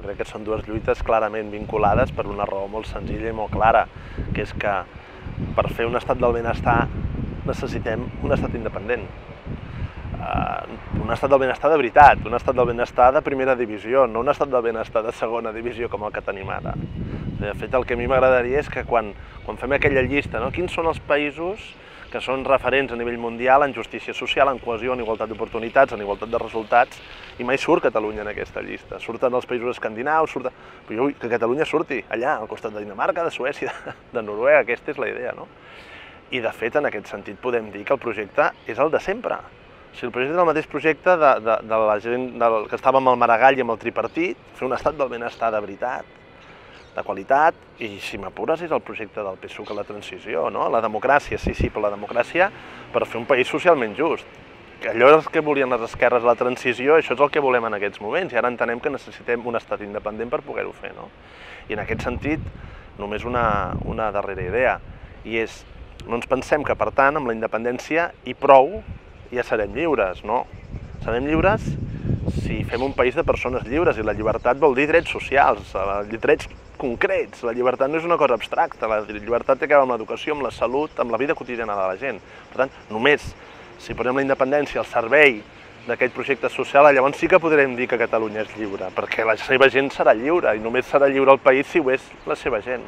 crec que són dues lluites clarament vinculades per una raó molt senzilla i molt clara, que és que per fer un estat del benestar necessitem un estat independent. Un estat del benestar de veritat, un estat del benestar de primera divisió, no un estat del benestar de segona divisió com el que tenim ara. De fet, el que a mi m'agradaria és que quan fem aquella llista, quins són els països que són referents a nivell mundial en justícia social, en cohesió, en igualtat d'oportunitats, en igualtat de resultats, i mai surt Catalunya en aquesta llista. Surten els països escandinaus, però jo vull que Catalunya surti allà, al costat de Dinamarca, de Suècia, de Noruega, aquesta és la idea, no? I de fet, en aquest sentit, podem dir que el projecte és el de sempre. Si el projecte és el mateix projecte de la gent que estava amb el Maragall i amb el tripartit, fer un estat del benestar de veritat, de qualitat, i si m'apures és el projecte del PSUC a la transició, no? La democràcia, sí, però la democràcia per fer un país socialment just. Que allò és el que volien les esquerres a la transició, això és el que volem en aquests moments, i ara entenem que necessitem un estat independent per poder-ho fer, no? I en aquest sentit, només una darrera idea, i és, no ens pensem que, per tant, amb la independència i prou, ja serem lliures, no? Serem lliures si fem un país de persones lliures, i la llibertat vol dir drets socials, drets concrets. La llibertat no és una cosa abstracta, la llibertat té a veure amb l'educació, amb la salut, amb la vida quotidiana de la gent. Per tant, només si posem la independència al servei d'aquest projecte social, llavors sí que podrem dir que Catalunya és lliure, perquè la seva gent serà lliure, i només serà lliure el país si ho és la seva gent.